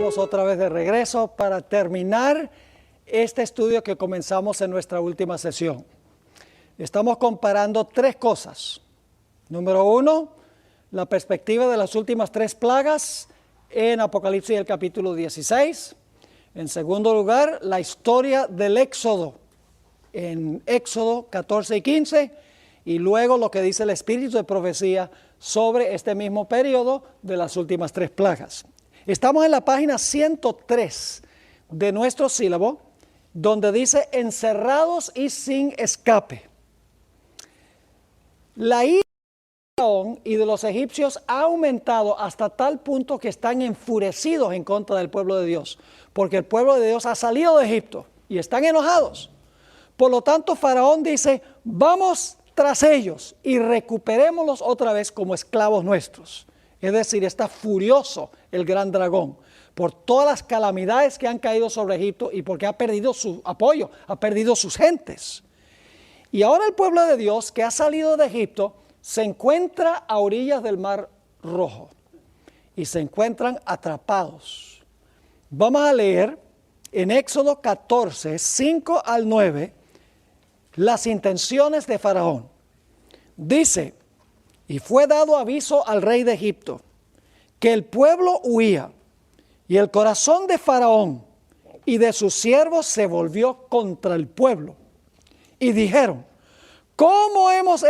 estamos otra vez de regreso para terminar este estudio que comenzamos en nuestra última sesión. Estamos comparando tres cosas. Número uno, la perspectiva de las últimas tres plagas en Apocalipsis el capítulo 16. En segundo lugar, la historia del Éxodo en Éxodo 14 y 15. Y luego lo que dice el Espíritu de Profecía sobre este mismo periodo de las últimas tres plagas. Estamos en la página 103 de nuestro sílabo, donde dice encerrados y sin escape. La ira de Faraón y de los egipcios ha aumentado hasta tal punto que están enfurecidos en contra del pueblo de Dios, porque el pueblo de Dios ha salido de Egipto y están enojados. Por lo tanto, Faraón dice, vamos tras ellos y recuperémoslos otra vez como esclavos nuestros. Es decir, está furioso el gran dragón por todas las calamidades que han caído sobre Egipto y porque ha perdido su apoyo, ha perdido sus gentes. Y ahora el pueblo de Dios que ha salido de Egipto se encuentra a orillas del Mar Rojo y se encuentran atrapados. Vamos a leer en Éxodo 14, 5 al 9, las intenciones de Faraón. Dice, y fue dado aviso al rey de Egipto, que el pueblo huía, y el corazón de Faraón y de sus siervos se volvió contra el pueblo. Y dijeron, ¿cómo hemos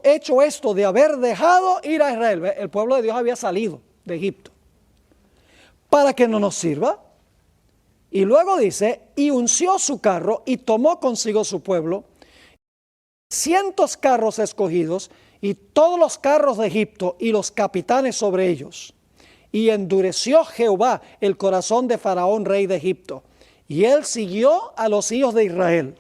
hecho esto de haber dejado ir a Israel? El pueblo de Dios había salido de Egipto. ¿Para que no nos sirva? Y luego dice, y unció su carro y tomó consigo su pueblo, 100 carros escogidos y todos los carros de Egipto y los capitanes sobre ellos. Y endureció Jehová el corazón de Faraón, rey de Egipto, y él siguió a los hijos de Israel.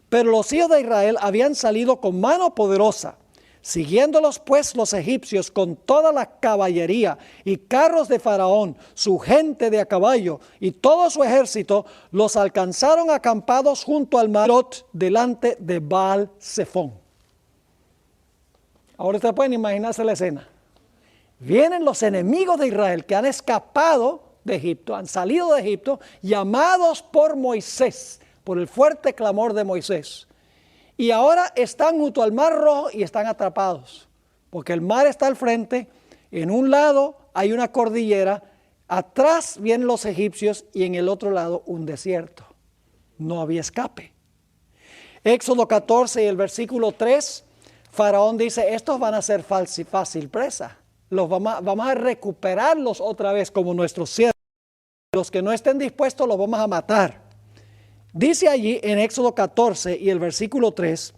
Pero los hijos de Israel habían salido con mano poderosa. Siguiéndolos pues los egipcios con toda la caballería y carros de Faraón, su gente de a caballo y todo su ejército, los alcanzaron acampados junto al mar delante de Baal-Zephón. Ahora ustedes pueden imaginarse la escena. Vienen los enemigos de Israel que han escapado de Egipto, han salido de Egipto, llamados por Moisés, por el fuerte clamor de Moisés. Y ahora están junto al Mar Rojo y están atrapados, porque el mar está al frente, en un lado hay una cordillera, atrás vienen los egipcios y en el otro lado un desierto. No había escape. Éxodo 14 y el versículo 3, Faraón dice, estos van a ser fácil presa. Vamos a recuperarlos otra vez como nuestros siervos. Los que no estén dispuestos los vamos a matar. Dice allí en Éxodo 14 y el versículo 3,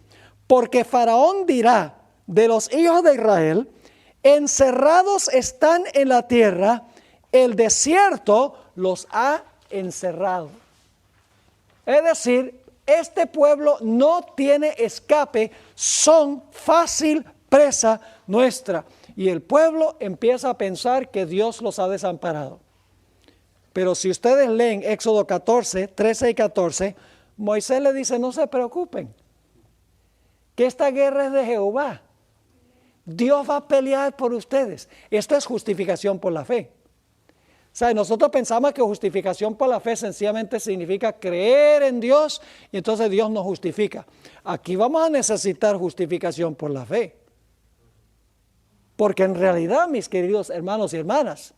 porque Faraón dirá de los hijos de Israel, encerrados están en la tierra, el desierto los ha encerrado. Es decir, este pueblo no tiene escape, son fácil presa nuestra. Y el pueblo empieza a pensar que Dios los ha desamparado. Pero si ustedes leen Éxodo 14, 13 y 14, Moisés le dice, no se preocupen, que esta guerra es de Jehová. Dios va a pelear por ustedes. Esto es justificación por la fe. O sea, nosotros pensamos que justificación por la fe sencillamente significa creer en Dios y entonces Dios nos justifica. Aquí vamos a necesitar justificación por la fe. Porque en realidad, mis queridos hermanos y hermanas,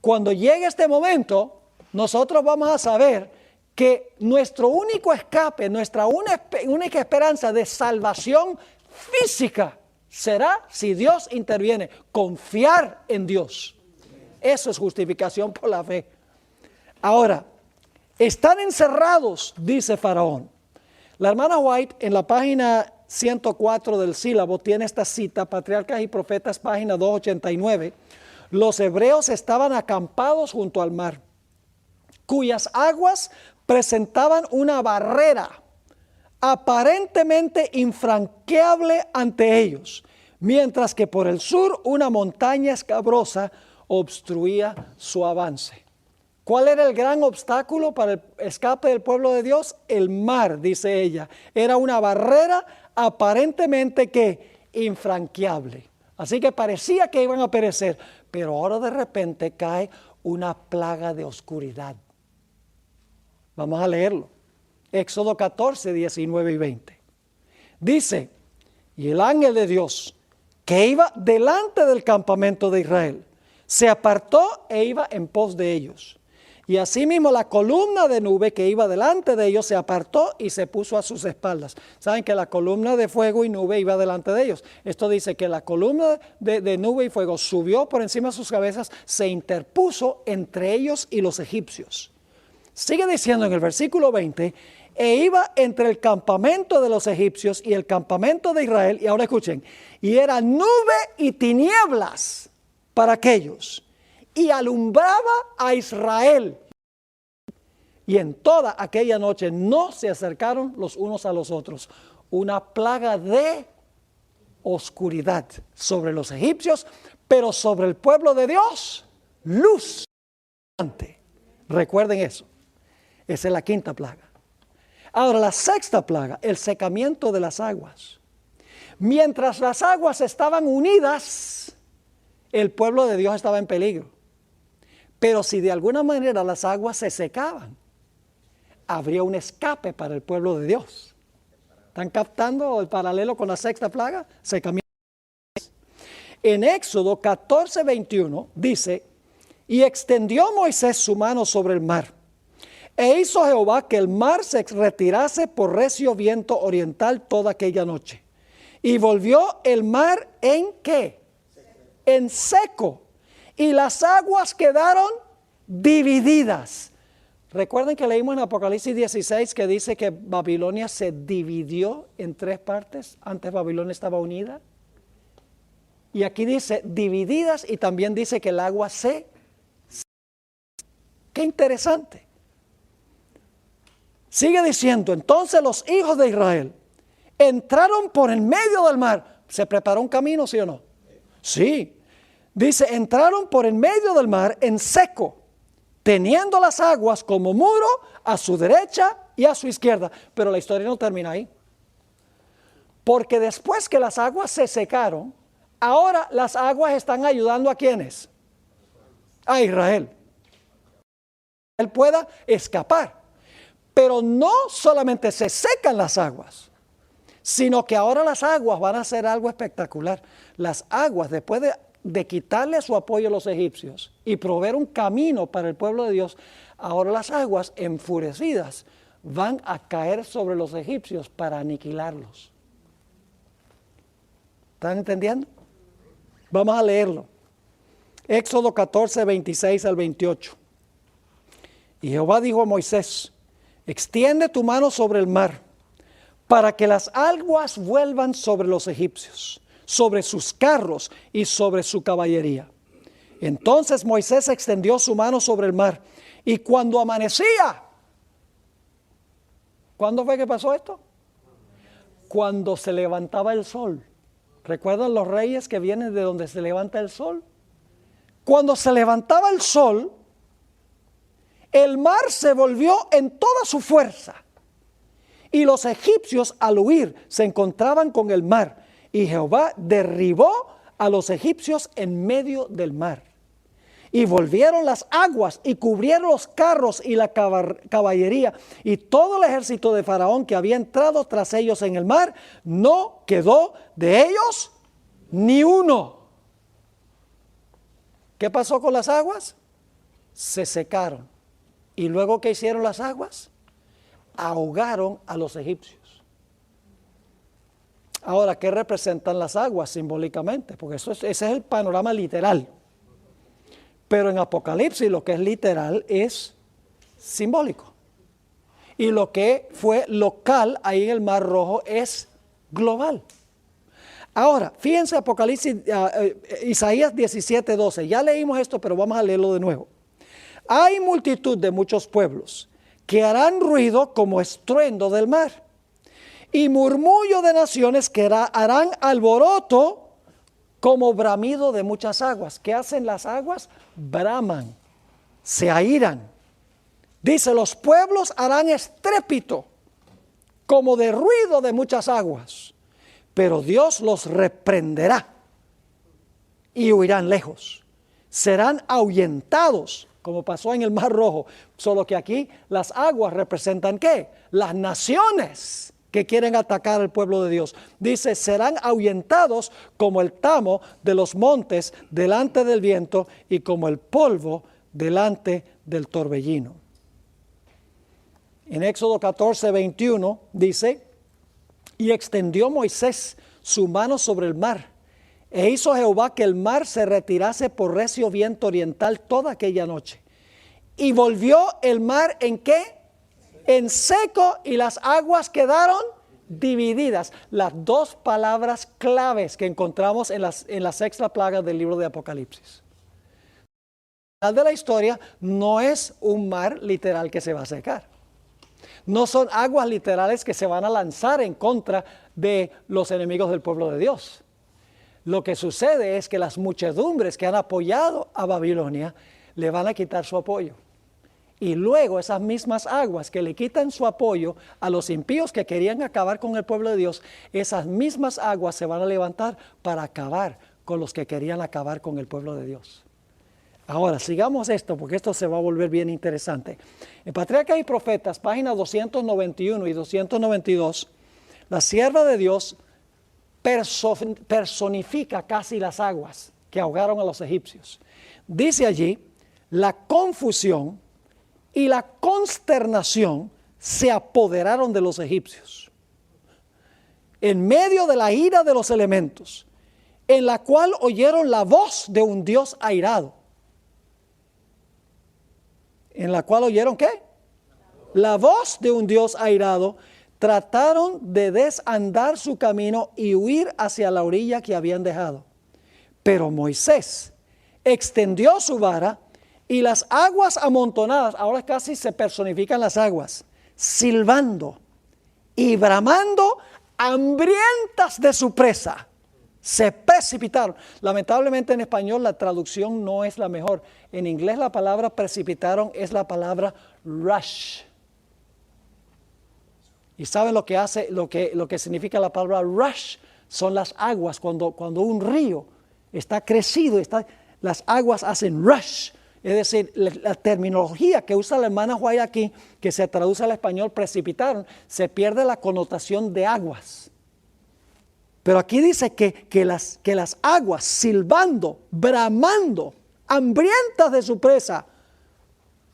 cuando llegue este momento, nosotros vamos a saber que nuestro único escape, nuestra única esperanza de salvación física será si Dios interviene, confiar en Dios. Eso es justificación por la fe. Ahora, están encerrados, dice Faraón. La hermana White en la página 104 del sílabo tiene esta cita, Patriarcas y Profetas, página 289. Los hebreos estaban acampados junto al mar, cuyas aguas presentaban una barrera aparentemente infranqueable ante ellos, mientras que por el sur una montaña escabrosa obstruía su avance. ¿Cuál era el gran obstáculo para el escape del pueblo de Dios? El mar, dice ella. Era una barrera aparentemente que infranqueable. Así que parecía que iban a perecer, pero ahora de repente cae una plaga de oscuridad. Vamos a leerlo. Éxodo 14, 19 y 20. Dice, y el ángel de Dios que iba delante del campamento de Israel se apartó e iba en pos de ellos. Y asimismo la columna de nube que iba delante de ellos se apartó y se puso a sus espaldas. Saben que la columna de fuego y nube iba delante de ellos. Esto dice que la columna de nube y fuego subió por encima de sus cabezas, se interpuso entre ellos y los egipcios. Sigue diciendo en el versículo 20, e iba entre el campamento de los egipcios y el campamento de Israel, y ahora escuchen, y era nube y tinieblas para aquellos, y alumbraba a Israel. Y en toda aquella noche no se acercaron los unos a los otros. Una plaga de oscuridad sobre los egipcios, pero sobre el pueblo de Dios, luz. Recuerden eso. Esa es la quinta plaga. Ahora, la sexta plaga, el secamiento de las aguas. Mientras las aguas estaban unidas, el pueblo de Dios estaba en peligro. Pero si de alguna manera las aguas se secaban, habría un escape para el pueblo de Dios. ¿Están captando el paralelo con la sexta plaga? Secamiento. En Éxodo 14, 21 dice, y extendió Moisés su mano sobre el mar, e hizo Jehová que el mar se retirase por recio viento oriental toda aquella noche. Y volvió el mar en ¿qué? En seco. Y las aguas quedaron divididas. Recuerden que leímos en Apocalipsis 16 que dice que Babilonia se dividió en tres partes. Antes Babilonia estaba unida. Y aquí dice divididas y también dice que el agua se... Qué interesante. Sigue diciendo, entonces los hijos de Israel entraron por el medio del mar. ¿Se preparó un camino, sí o no? Sí. Dice, entraron por el medio del mar en seco, teniendo las aguas como muro a su derecha y a su izquierda. Pero la historia no termina ahí. Porque después que las aguas se secaron, ahora las aguas están ayudando a ¿quiénes? A Israel. Él pueda escapar. Pero no solamente se secan las aguas, sino que ahora las aguas van a hacer algo espectacular. Las aguas, después de quitarle su apoyo a los egipcios y proveer un camino para el pueblo de Dios, ahora las aguas enfurecidas van a caer sobre los egipcios para aniquilarlos. ¿Están entendiendo? Vamos a leerlo. Éxodo 14, 26 al 28. Y Jehová dijo a Moisés, extiende tu mano sobre el mar, para que las aguas vuelvan sobre los egipcios, sobre sus carros y sobre su caballería. Entonces Moisés extendió su mano sobre el mar, y cuando amanecía, ¿cuándo fue que pasó esto? Cuando se levantaba el sol. ¿Recuerdan los reyes que vienen de donde se levanta el sol? Cuando se levantaba el sol, el mar se volvió en toda su fuerza. Y los egipcios al huir se encontraban con el mar. Y Jehová derribó a los egipcios en medio del mar. Y volvieron las aguas y cubrieron los carros y la caballería. Y todo el ejército de Faraón que había entrado tras ellos en el mar, no quedó de ellos ni uno. ¿Qué pasó con las aguas? Se secaron. ¿Y luego qué hicieron las aguas? Ahogaron a los egipcios. Ahora, ¿qué representan las aguas simbólicamente? Porque ese es el panorama literal. Pero en Apocalipsis lo que es literal es simbólico. Y lo que fue local ahí en el Mar Rojo es global. Ahora, fíjense Apocalipsis, Isaías 17, 12. Ya leímos esto, pero vamos a leerlo de nuevo. Hay multitud de muchos pueblos que harán ruido como estruendo del mar, y murmullo de naciones que harán alboroto como bramido de muchas aguas. ¿Qué hacen las aguas? Braman, se airan. Dice, los pueblos harán estrépito como de ruido de muchas aguas, pero Dios los reprenderá y huirán lejos. Serán ahuyentados como pasó en el Mar Rojo. Solo que aquí las aguas representan ¿qué? Las naciones que quieren atacar al pueblo de Dios. Dice, serán ahuyentados como el tamo de los montes delante del viento y como el polvo delante del torbellino. En Éxodo 14, 21 dice, y extendió Moisés su mano sobre el mar, e hizo Jehová que el mar se retirase por recio viento oriental toda aquella noche. Y volvió el mar ¿en qué? En seco, y las aguas quedaron divididas. Las dos palabras claves que encontramos en la sexta plaga del libro de Apocalipsis. Al final de la historia no es un mar literal que se va a secar. No son aguas literales que se van a lanzar en contra de los enemigos del pueblo de Dios. Lo que sucede es que las muchedumbres que han apoyado a Babilonia le van a quitar su apoyo. Y luego esas mismas aguas que le quitan su apoyo a los impíos que querían acabar con el pueblo de Dios, esas mismas aguas se van a levantar para acabar con los que querían acabar con el pueblo de Dios. Ahora, sigamos esto, porque esto se va a volver bien interesante. En Patriarcas y Profetas, páginas 291 y 292, la sierva de Dios personifica casi las aguas que ahogaron a los egipcios. Dice allí, la confusión y la consternación se apoderaron de los egipcios. En medio de la ira de los elementos, en la cual oyeron la voz de un Dios airado. ¿En la cual oyeron qué? La voz de un Dios airado. Trataron de desandar su camino y huir hacia la orilla que habían dejado. Pero Moisés extendió su vara y las aguas amontonadas, ahora casi se personifican las aguas, silbando y bramando, hambrientas de su presa, se precipitaron. Lamentablemente en español la traducción no es la mejor. En inglés la palabra precipitaron es la palabra rush. ¿Y saben lo que hace, lo que significa la palabra rush? Son las aguas, cuando un río está crecido, las aguas hacen rush. Es decir, la terminología que usa la hermana White aquí, que se traduce al español precipitaron, se pierde la connotación de aguas. Pero aquí dice que las aguas silbando, bramando, hambrientas de su presa,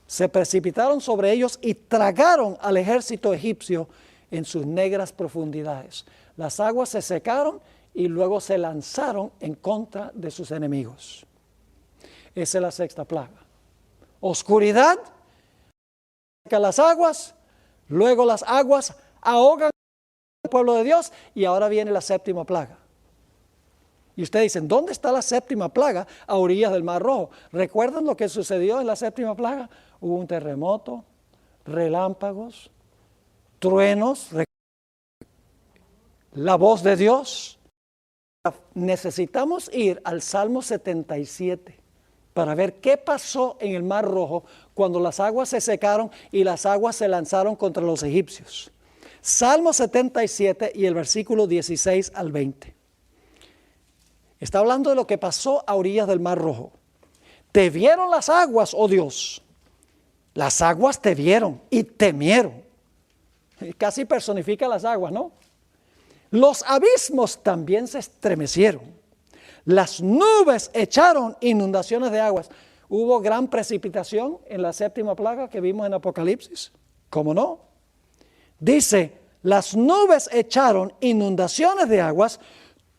se precipitaron sobre ellos y tragaron al ejército egipcio en sus negras profundidades. Las aguas se secaron y luego se lanzaron en contra de sus enemigos. Esa es la sexta plaga. Oscuridad, secan las aguas, luego las aguas ahogan al pueblo de Dios y ahora viene la séptima plaga. Y ustedes dicen, ¿dónde está la séptima plaga? A orillas del Mar Rojo. ¿Recuerdan lo que sucedió en la séptima plaga? Hubo un terremoto, relámpagos, truenos, la voz de Dios. Necesitamos ir al Salmo 77 para ver qué pasó en el Mar Rojo cuando las aguas se secaron y las aguas se lanzaron contra los egipcios. Salmo 77 y el versículo 16 al 20. Está hablando de lo que pasó a orillas del Mar Rojo. Te vieron las aguas, oh Dios. Las aguas te vieron y temieron. Casi personifica las aguas, ¿no? Los abismos también se estremecieron. Las nubes echaron inundaciones de aguas. ¿Hubo gran precipitación en la séptima plaga que vimos en Apocalipsis? ¿Cómo no? Dice, las nubes echaron inundaciones de aguas,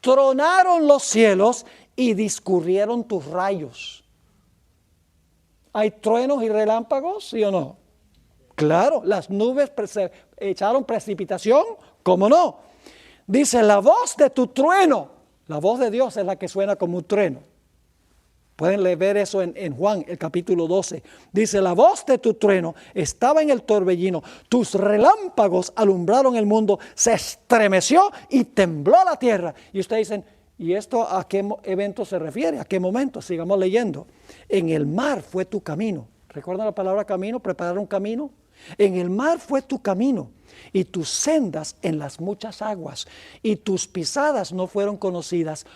tronaron los cielos y discurrieron tus rayos. ¿Hay truenos y relámpagos, sí o no? Claro, las nubes echaron precipitación, ¿cómo no? Dice, la voz de tu trueno, la voz de Dios es la que suena como un trueno. Pueden ver eso en Juan, el capítulo 12. Dice, la voz de tu trueno estaba en el torbellino, tus relámpagos alumbraron el mundo, se estremeció y tembló la tierra. Y ustedes dicen, ¿y esto a qué evento se refiere? ¿A qué momento? Sigamos leyendo. En el mar fue tu camino. ¿Recuerdan la palabra camino? Preparar un camino. En el mar fue tu camino y tus sendas en las muchas aguas y tus pisadas no fueron conocidas.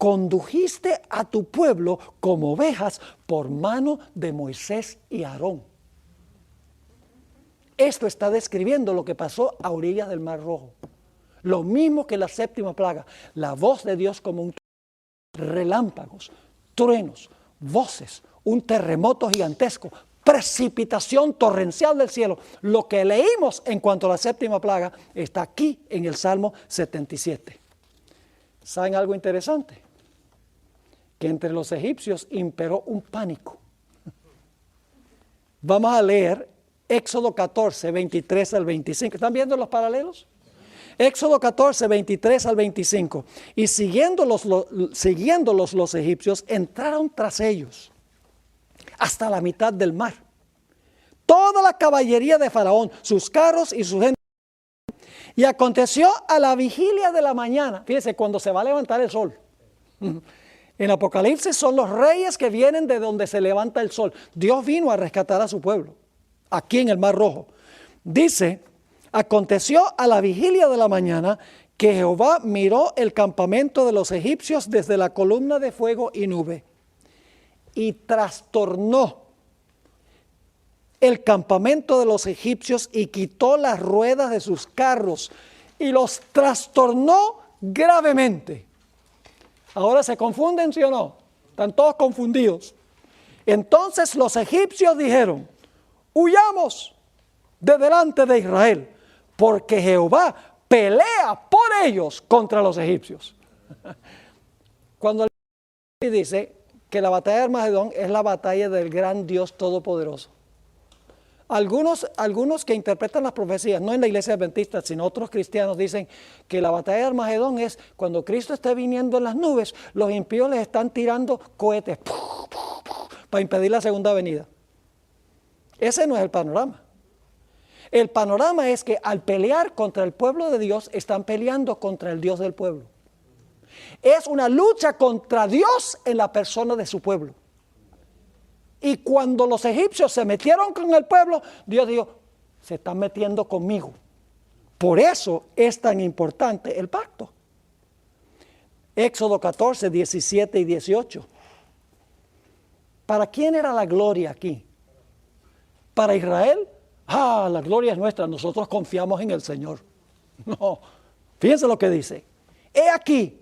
condujiste a tu pueblo como ovejas por mano de Moisés y Aarón. Esto está describiendo lo que pasó a orillas del Mar Rojo. Lo mismo que la séptima plaga, la voz de Dios como un relámpagos, truenos, voces, un terremoto gigantesco, precipitación torrencial del cielo. Lo que leímos en cuanto a la séptima plaga está aquí en el Salmo 77. ¿Saben algo interesante? Que entre los egipcios imperó un pánico. Vamos a leer Éxodo 14, 23 al 25. ¿Están viendo los paralelos? Éxodo 14, 23 al 25. Y siguiéndolos los egipcios, entraron tras ellos hasta la mitad del mar. Toda la caballería de Faraón, sus carros y su gente. Y aconteció a la vigilia de la mañana. Fíjense, cuando se va a levantar el sol. En Apocalipsis son los reyes que vienen de donde se levanta el sol. Dios vino a rescatar a su pueblo, aquí en el Mar Rojo. Dice, aconteció a la vigilia de la mañana que Jehová miró el campamento de los egipcios desde la columna de fuego y nube y trastornó el campamento de los egipcios y quitó las ruedas de sus carros y los trastornó gravemente. Ahora se confunden, ¿sí o no? Están todos confundidos. Entonces los egipcios dijeron, huyamos de delante de Israel, porque Jehová pelea por ellos contra los egipcios. Cuando dice que la batalla de Armagedón es la batalla del gran Dios todopoderoso. Algunos que interpretan las profecías, no en la iglesia adventista, sino otros cristianos, dicen que la batalla de Armagedón es cuando Cristo esté viniendo en las nubes, los impíos les están tirando cohetes para impedir la segunda venida. Ese no es el panorama. El panorama es que al pelear contra el pueblo de Dios, están peleando contra el Dios del pueblo. Es una lucha contra Dios en la persona de su pueblo. Y cuando los egipcios se metieron con el pueblo, Dios dijo, se están metiendo conmigo. Por eso es tan importante el pacto. Éxodo 14, 17 y 18. ¿Para quién era la gloria aquí? ¿Para Israel? La gloria es nuestra, nosotros confiamos en el Señor. No, fíjense lo que dice. He aquí,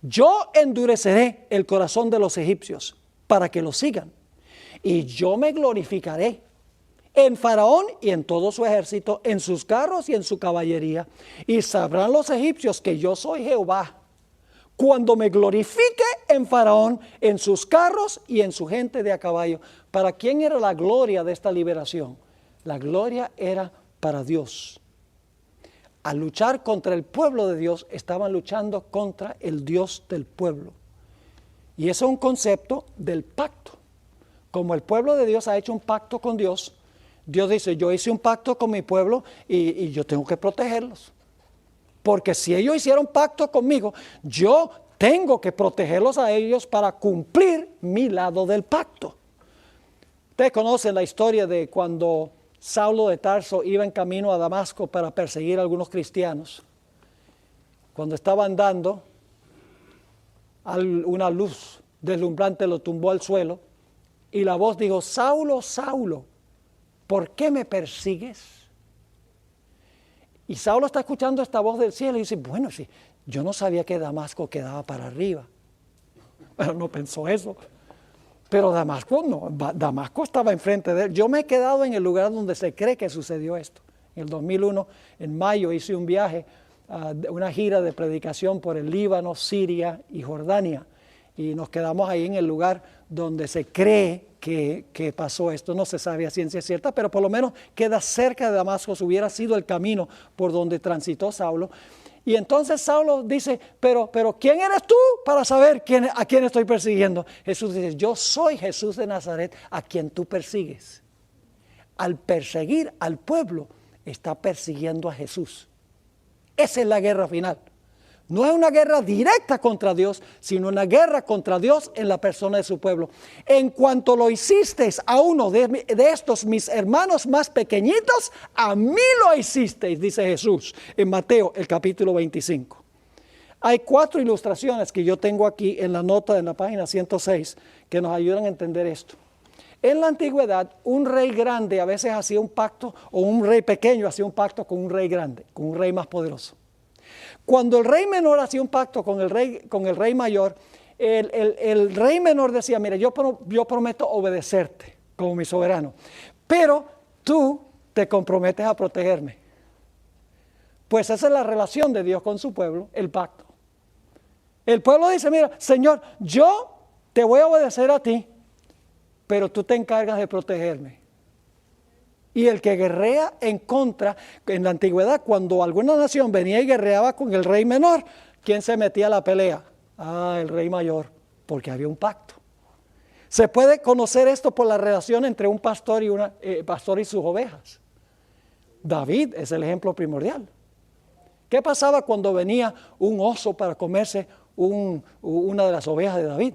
yo endureceré el corazón de los egipcios para que los sigan. Y yo me glorificaré en Faraón y en todo su ejército, en sus carros y en su caballería. Y sabrán los egipcios que yo soy Jehová, cuando me glorifique en Faraón, en sus carros y en su gente de a caballo. ¿Para quién era la gloria de esta liberación? La gloria era para Dios. Al luchar contra el pueblo de Dios, estaban luchando contra el Dios del pueblo. Y ese es un concepto del pacto. Como el pueblo de Dios ha hecho un pacto con Dios, Dios dice, yo hice un pacto con mi pueblo y yo tengo que protegerlos. Porque si ellos hicieron pacto conmigo, yo tengo que protegerlos a ellos para cumplir mi lado del pacto. Ustedes conocen la historia de cuando Saulo de Tarso iba en camino a Damasco para perseguir a algunos cristianos. Cuando estaba andando, una luz deslumbrante lo tumbó al suelo y la voz dijo, Saulo, Saulo, ¿por qué me persigues? Y Saulo está escuchando esta voz del cielo y dice, bueno, sí, yo no sabía que Damasco quedaba para arriba. Bueno, no pensó eso. Pero Damasco no, Damasco estaba enfrente de él. Yo me he quedado en el lugar donde se cree que sucedió esto. En el 2001, en mayo, hice un viaje, una gira de predicación por el Líbano, Siria y Jordania. Y nos quedamos ahí en el lugar donde se cree que pasó esto. No se sabe a ciencia cierta, pero por lo menos queda cerca de Damasco. Hubiera sido el camino por donde transitó Saulo. Y entonces Saulo dice, pero ¿quién eres tú para saber a quién estoy persiguiendo? Jesús dice, yo soy Jesús de Nazaret, a quien tú persigues. Al perseguir al pueblo, está persiguiendo a Jesús. Esa es la guerra final. No es una guerra directa contra Dios, sino una guerra contra Dios en la persona de su pueblo. En cuanto lo hicisteis a uno de estos mis hermanos más pequeñitos, a mí lo hicisteis, dice Jesús en Mateo el capítulo 25. Hay 4 ilustraciones que yo tengo aquí en la nota en la página 106 que nos ayudan a entender esto. En la antigüedad, un rey grande a veces hacía un pacto, o un rey pequeño hacía un pacto con un rey grande, con un rey más poderoso. Cuando el rey menor hacía un pacto con el rey mayor, el rey menor decía, mira, yo prometo obedecerte como mi soberano, pero tú te comprometes a protegerme. Pues esa es la relación de Dios con su pueblo, el pacto. El pueblo dice, mira, Señor, yo te voy a obedecer a ti, pero tú te encargas de protegerme. Y el que guerrea en contra, en la antigüedad, cuando alguna nación venía y guerreaba con el rey menor, ¿quién se metía a la pelea? El rey mayor, porque había un pacto. Se puede conocer esto por la relación entre un pastor y sus ovejas. David es el ejemplo primordial. ¿Qué pasaba cuando venía un oso para comerse una de las ovejas de David?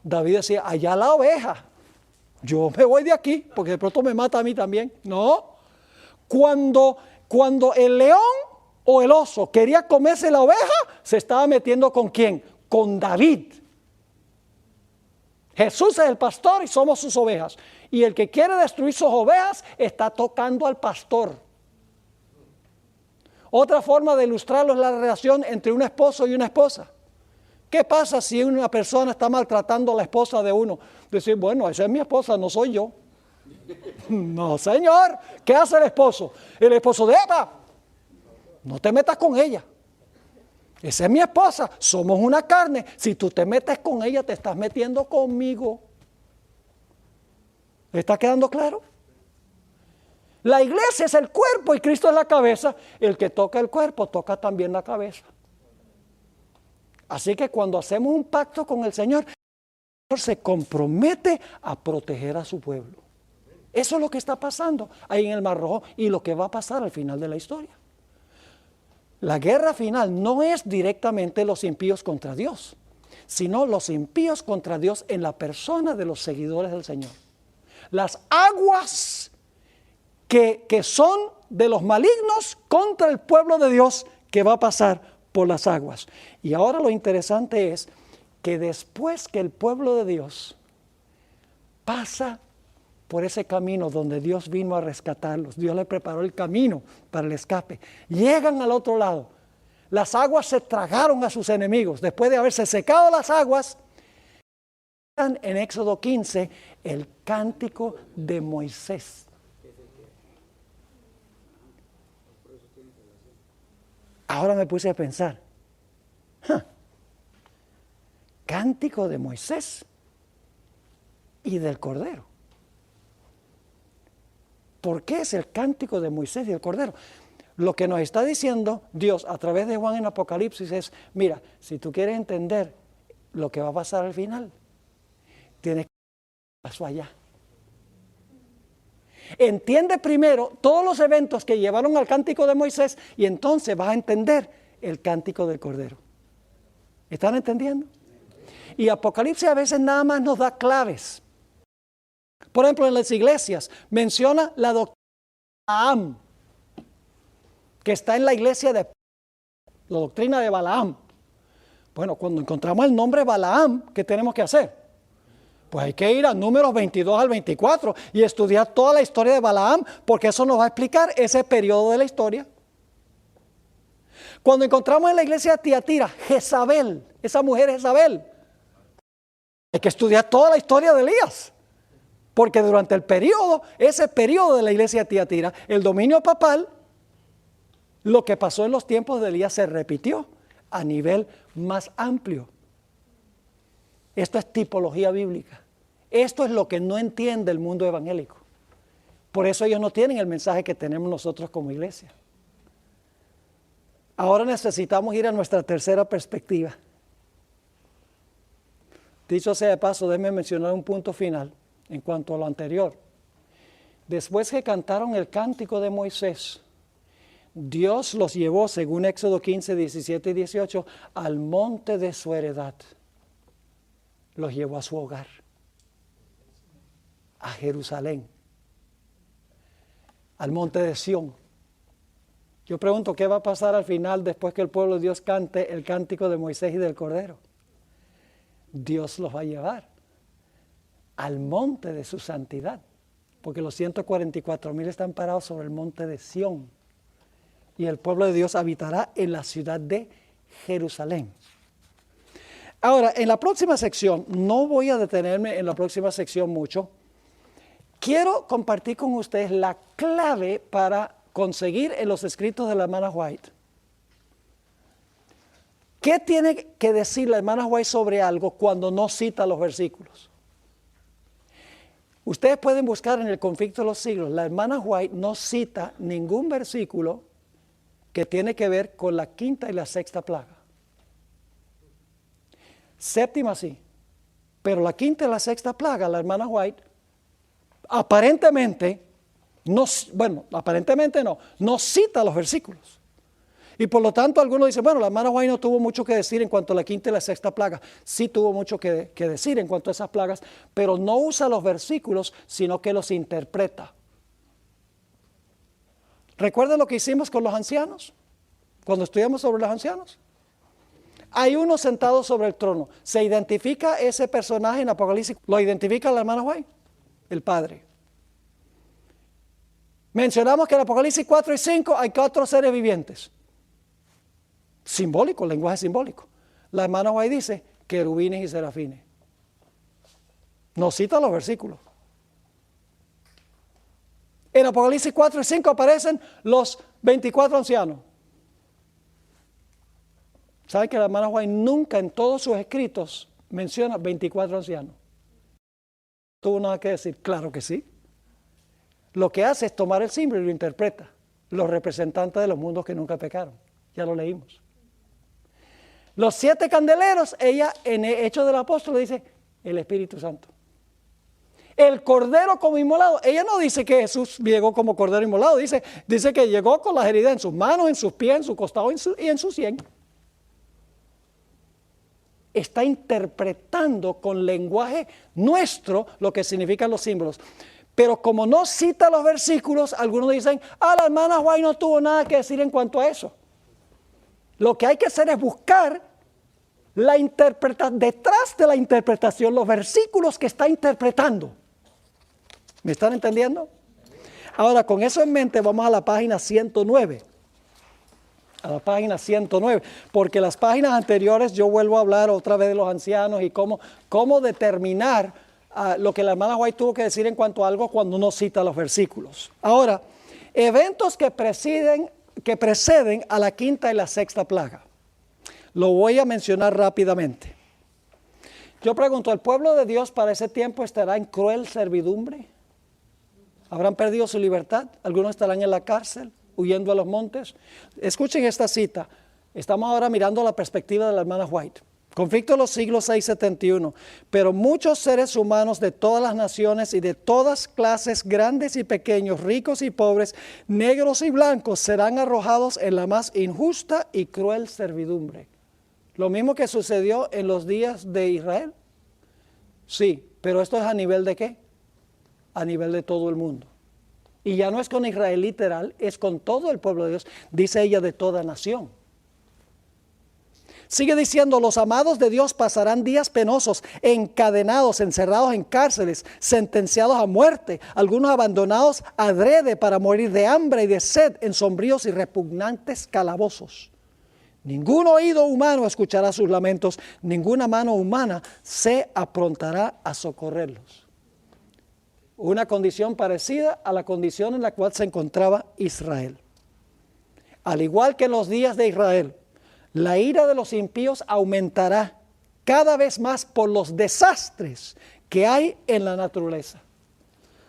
David decía, allá la oveja, yo me voy de aquí, porque de pronto me mata a mí también. No, cuando el león o el oso quería comerse la oveja, se estaba metiendo ¿con quién? Con David. Jesús es el pastor y somos sus ovejas. Y el que quiere destruir sus ovejas está tocando al pastor. Otra forma de ilustrarlo es la relación entre un esposo y una esposa. ¿Qué pasa si una persona está maltratando a la esposa de uno? Decir, bueno, esa es mi esposa, no soy yo. No, señor. ¿Qué hace el esposo? El esposo de Eva. No te metas con ella. Esa es mi esposa, somos una carne. Si tú te metes con ella, te estás metiendo conmigo. ¿Le está quedando claro? La iglesia es el cuerpo y Cristo es la cabeza. El que toca el cuerpo, toca también la cabeza. Así que cuando hacemos un pacto con el Señor se compromete a proteger a su pueblo. Eso es lo que está pasando ahí en el Mar Rojo y lo que va a pasar al final de la historia. La guerra final no es directamente los impíos contra Dios, sino los impíos contra Dios en la persona de los seguidores del Señor. Las aguas que son de los malignos contra el pueblo de Dios que va a pasar por las aguas. Y ahora lo interesante es que después que el pueblo de Dios pasa por ese camino donde Dios vino a rescatarlos, Dios le preparó el camino para el escape, llegan al otro lado, las aguas se tragaron a sus enemigos, después de haberse secado las aguas, en Éxodo 15, el cántico de Moisés. Ahora me puse a pensar, cántico de Moisés y del Cordero. ¿Por qué es el cántico de Moisés y del Cordero? Lo que nos está diciendo Dios a través de Juan en Apocalipsis es, mira, si tú quieres entender lo que va a pasar al final, tienes que ver paso allá. Entiende primero todos los eventos que llevaron al cántico de Moisés y entonces vas a entender el cántico del Cordero. ¿Están entendiendo? Y Apocalipsis a veces nada más nos da claves. Por ejemplo, en las iglesias menciona la doctrina de Balaam, que está en la iglesia de la doctrina de Balaam. Bueno, cuando encontramos el nombre Balaam, ¿qué tenemos que hacer? Pues hay que ir a Números 22 al 24 y estudiar toda la historia de Balaam, porque eso nos va a explicar ese periodo de la historia. Cuando encontramos en la iglesia de Tiatira, Jezabel, esa mujer Jezabel, hay que estudiar toda la historia de Elías. Porque durante ese periodo de la iglesia de Tiatira, el dominio papal, lo que pasó en los tiempos de Elías se repitió a nivel más amplio. Esto es tipología bíblica. Esto es lo que no entiende el mundo evangélico. Por eso ellos no tienen el mensaje que tenemos nosotros como iglesia. Ahora necesitamos ir a nuestra tercera perspectiva. Dicho sea de paso, déjenme mencionar un punto final en cuanto a lo anterior. Después que cantaron el cántico de Moisés, Dios los llevó, según Éxodo 15, 17 y 18, al monte de su heredad. Los llevó a su hogar, a Jerusalén, al monte de Sión. Yo pregunto, ¿qué va a pasar al final después que el pueblo de Dios cante el cántico de Moisés y del Cordero? Dios los va a llevar al monte de su santidad, porque los 144,000 están parados sobre el monte de Sión, y el pueblo de Dios habitará en la ciudad de Jerusalén. Ahora, en la próxima sección, no voy a detenerme en la próxima sección mucho. Quiero compartir con ustedes la clave para conseguir en los escritos de la hermana White. ¿Qué tiene que decir la hermana White sobre algo cuando no cita los versículos? Ustedes pueden buscar en el Conflicto de los Siglos. La hermana White no cita ningún versículo que tiene que ver con la quinta y la sexta plaga. Séptima sí, pero la quinta y la sexta plaga, la hermana White, aparentemente no cita los versículos. Y por lo tanto algunos dicen, bueno, la hermana White no tuvo mucho que decir en cuanto a la quinta y la sexta plaga. Sí tuvo mucho que decir en cuanto a esas plagas, pero no usa los versículos, sino que los interpreta. ¿Recuerdan lo que hicimos con los ancianos? Cuando estudiamos sobre los ancianos. Hay uno sentado sobre el trono. ¿Se identifica ese personaje en Apocalipsis? ¿Lo identifica la hermana White? El Padre. Mencionamos que en Apocalipsis 4 y 5 hay 4 seres vivientes. Simbólico, lenguaje simbólico. La hermana White dice querubines y serafines. No cita los versículos. En Apocalipsis 4 y 5 aparecen los 24 ancianos. ¿Sabe que la hermana White nunca en todos sus escritos menciona 24 ancianos? ¿Tuvo nada que decir? Claro que sí. Lo que hace es tomar el símbolo y lo interpreta. Los representantes de los mundos que nunca pecaron. Ya lo leímos. Los 7 candeleros, ella en el Hechos del Apóstol dice el Espíritu Santo. El Cordero como inmolado. Ella no dice que Jesús llegó como Cordero inmolado. Dice que llegó con las heridas en sus manos, en sus pies, en su costado y en su sien. Está interpretando con lenguaje nuestro lo que significan los símbolos. Pero como no cita los versículos, algunos dicen, la hermana White no tuvo nada que decir en cuanto a eso. Lo que hay que hacer es buscar detrás de la interpretación, los versículos que está interpretando. ¿Me están entendiendo? Ahora, con eso en mente, vamos a la página 109. A la página 109, porque las páginas anteriores yo vuelvo a hablar otra vez de los ancianos y cómo determinar lo que la hermana White tuvo que decir en cuanto a algo cuando uno cita los versículos. Ahora, eventos que preceden a la quinta y la sexta plaga. Lo voy a mencionar rápidamente. Yo pregunto, ¿el pueblo de Dios para ese tiempo estará en cruel servidumbre? ¿Habrán perdido su libertad? ¿Algunos estarán en la cárcel, huyendo a los montes? Escuchen esta cita. Estamos ahora mirando la perspectiva de la hermana White. Conflicto de los siglos 671. Pero muchos seres humanos de todas las naciones y de todas clases, grandes y pequeños, ricos y pobres, negros y blancos, serán arrojados en la más injusta y cruel servidumbre. Lo mismo que sucedió en los días de Israel. Sí, pero esto es a nivel de ¿qué? A nivel de todo el mundo. Y ya no es con Israel literal, es con todo el pueblo de Dios, dice ella, de toda nación. Sigue diciendo, los amados de Dios pasarán días penosos, encadenados, encerrados en cárceles, sentenciados a muerte, algunos abandonados adrede para morir de hambre y de sed en sombríos y repugnantes calabozos. Ningún oído humano escuchará sus lamentos, ninguna mano humana se aprontará a socorrerlos. Una condición parecida a la condición en la cual se encontraba Israel. Al igual que en los días de Israel, la ira de los impíos aumentará cada vez más por los desastres que hay en la naturaleza.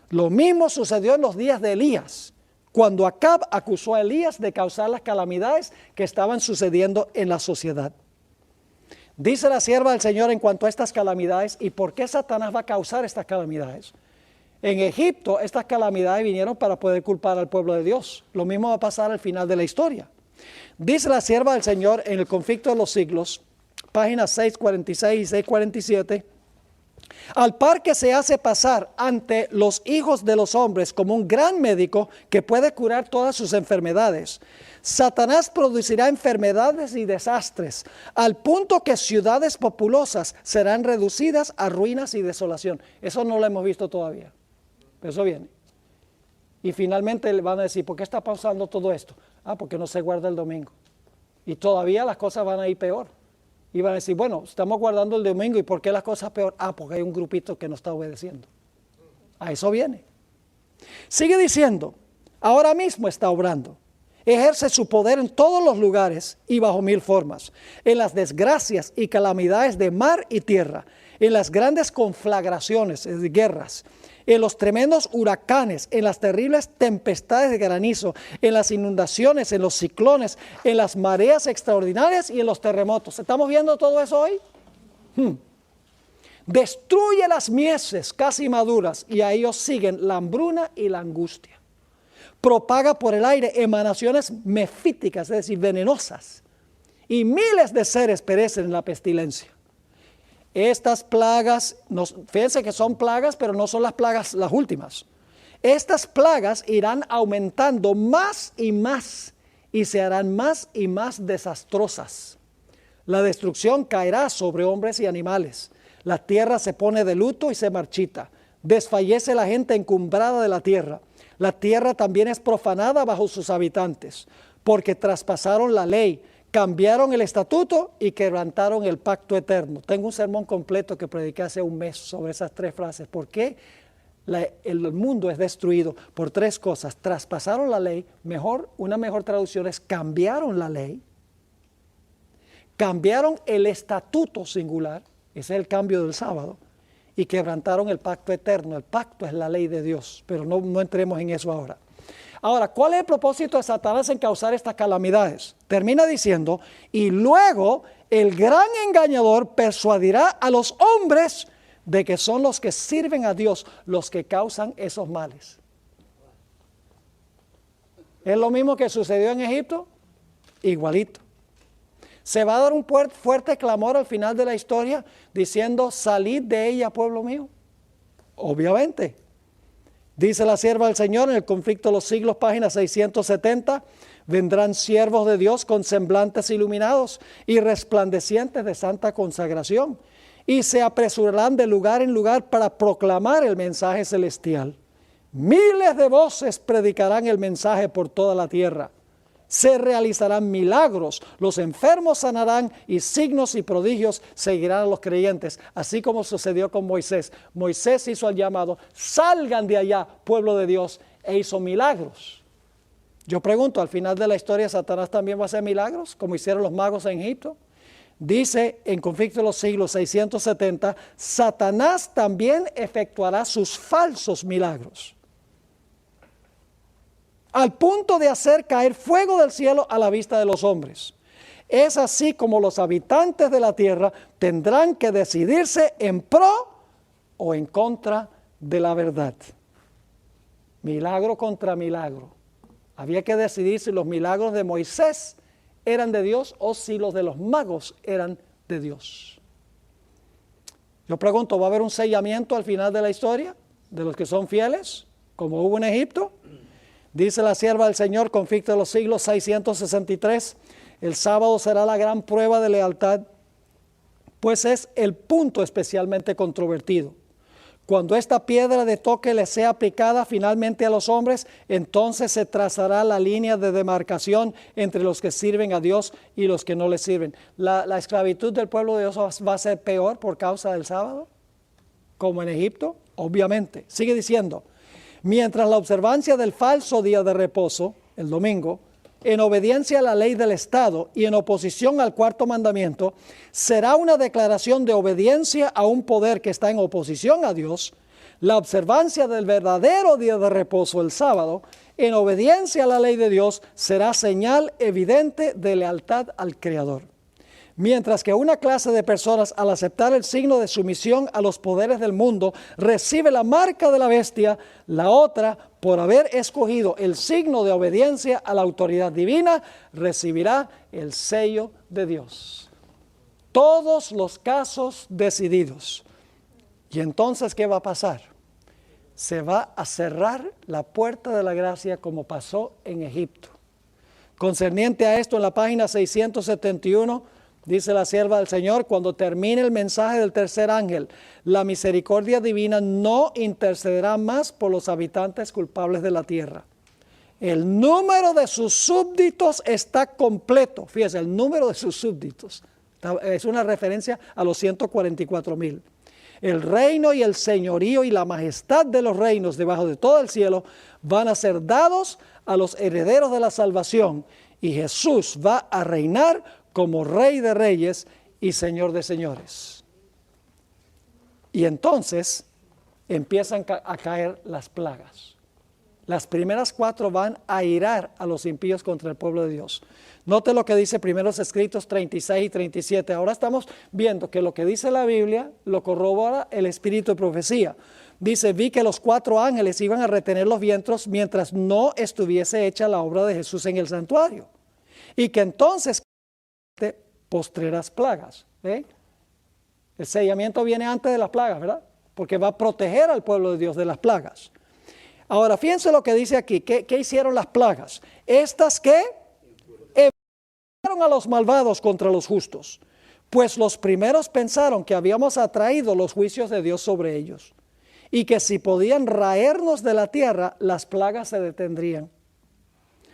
Lo mismo sucedió en los días de Elías, cuando Acab acusó a Elías de causar las calamidades que estaban sucediendo en la sociedad. Dice la sierva del Señor en cuanto a estas calamidades, ¿y por qué Satanás va a causar estas calamidades? En Egipto estas calamidades vinieron para poder culpar al pueblo de Dios. Lo mismo va a pasar al final de la historia. Dice la sierva del Señor en el Conflicto de los Siglos, páginas 646 y 647, Al par que se hace pasar ante los hijos de los hombres como un gran médico que puede curar todas sus enfermedades, Satanás producirá enfermedades y desastres, al punto que ciudades populosas serán reducidas a ruinas y desolación. Eso no lo hemos visto todavía, pero eso viene. Y finalmente le van a decir, ¿por qué está pasando todo esto? Porque no se guarda el domingo. Y todavía las cosas van a ir peor. Y van a decir, bueno, estamos guardando el domingo, ¿y por qué las cosas peor? Porque hay un grupito que no está obedeciendo. A eso viene. Sigue diciendo, ahora mismo está obrando. Ejerce su poder en todos los lugares y bajo mil formas, en las desgracias y calamidades de mar y tierra, en las grandes conflagraciones, guerras, en los tremendos huracanes, en las terribles tempestades de granizo, en las inundaciones, en los ciclones, en las mareas extraordinarias y en los terremotos. ¿Estamos viendo todo eso hoy? Destruye las mieses casi maduras y a ellos siguen la hambruna y la angustia. Propaga por el aire emanaciones mefíticas, es decir, venenosas, y miles de seres perecen en la pestilencia. Estas plagas, fíjense que son plagas, pero no son las plagas las últimas. Estas plagas irán aumentando más y se harán más y más desastrosas. La destrucción caerá sobre hombres y animales. La tierra se pone de luto y se marchita. Desfallece la gente encumbrada de la tierra. La tierra también es profanada bajo sus habitantes, porque traspasaron la ley, cambiaron el estatuto y quebrantaron el pacto eterno. Tengo un sermón completo que prediqué hace un mes sobre esas tres frases. ¿Por qué el mundo es destruido? Por tres cosas. Traspasaron la ley, una mejor traducción es cambiaron la ley, cambiaron el estatuto singular, ese es el cambio del sábado, y quebrantaron el pacto eterno. El pacto es la ley de Dios, pero no entremos en eso ahora. Ahora, ¿cuál es el propósito de Satanás en causar estas calamidades? Termina diciendo, y luego el gran engañador persuadirá a los hombres de que son los que sirven a Dios los que causan esos males. ¿Es lo mismo que sucedió en Egipto? Igualito. Se va a dar un fuerte clamor al final de la historia diciendo, salid de ella, pueblo mío. Obviamente. Dice la sierva del Señor en el Conflicto de los Siglos, página 670, vendrán siervos de Dios con semblantes iluminados y resplandecientes de santa consagración, y se apresurarán de lugar en lugar para proclamar el mensaje celestial. Miles de voces predicarán el mensaje por toda la tierra. Se realizarán milagros, los enfermos sanarán y signos y prodigios seguirán a los creyentes, así como sucedió con Moisés. Moisés hizo el llamado, salgan de allá, pueblo de Dios, e hizo milagros. Yo pregunto, al final de la historia, ¿Satanás también va a hacer milagros, como hicieron los magos en Egipto? Dice en Conflicto de los Siglos 670, Satanás también efectuará sus falsos milagros, al punto de hacer caer fuego del cielo a la vista de los hombres. Es así como los habitantes de la tierra tendrán que decidirse en pro o en contra de la verdad. Milagro contra milagro. Había que decidir si los milagros de Moisés eran de Dios o si los de los magos eran de Dios. Yo pregunto, ¿va a haber un sellamiento al final de la historia de los que son fieles, como hubo en Egipto? Dice la sierva del Señor, Conflicto de los Siglos 663, el sábado será la gran prueba de lealtad, pues es el punto especialmente controvertido. Cuando esta piedra de toque le sea aplicada finalmente a los hombres, entonces se trazará la línea de demarcación entre los que sirven a Dios y los que no le sirven. ¿La esclavitud del pueblo de Dios va a ser peor por causa del sábado? ¿Como en Egipto? Obviamente. Sigue diciendo, mientras la observancia del falso día de reposo, el domingo, en obediencia a la ley del Estado y en oposición al cuarto mandamiento, será una declaración de obediencia a un poder que está en oposición a Dios. La observancia del verdadero día de reposo, el sábado, en obediencia a la ley de Dios, será señal evidente de lealtad al Creador. Mientras que una clase de personas, al aceptar el signo de sumisión a los poderes del mundo, recibe la marca de la bestia, la otra, por haber escogido el signo de obediencia a la autoridad divina, recibirá el sello de Dios. Todos los casos decididos. Y entonces, ¿qué va a pasar? Se va a cerrar la puerta de la gracia como pasó en Egipto. Concerniente a esto, en la página 671, dice la sierva del Señor: cuando termine el mensaje del tercer ángel, la misericordia divina no intercederá más por los habitantes culpables de la tierra. El número de sus súbditos está completo. Fíjese, el número de sus súbditos. Es una referencia a los 144,000. El reino y el señorío y la majestad de los reinos debajo de todo el cielo van a ser dados a los herederos de la salvación. Y Jesús va a reinar como Rey de reyes y Señor de señores. Y entonces empiezan a caer las plagas. Las primeras 4 van a irar a los impíos contra el pueblo de Dios. Note lo que dice Primeros Escritos 36 y 37. Ahora estamos viendo que lo que dice la Biblia lo corrobora el espíritu de profecía. Dice: vi que los 4 ángeles iban a retener los vientos mientras no estuviese hecha la obra de Jesús en el santuario. Y que entonces postreras plagas. ¿Ve? El sellamiento viene antes de las plagas, ¿verdad? Porque va a proteger al pueblo de Dios de las plagas. Ahora, fíjense lo que dice aquí. ¿Qué hicieron las plagas? Estas que enfurecieron a los malvados contra los justos, pues los primeros pensaron que habíamos atraído los juicios de Dios sobre ellos, y que si podían raernos de la tierra, las plagas se detendrían.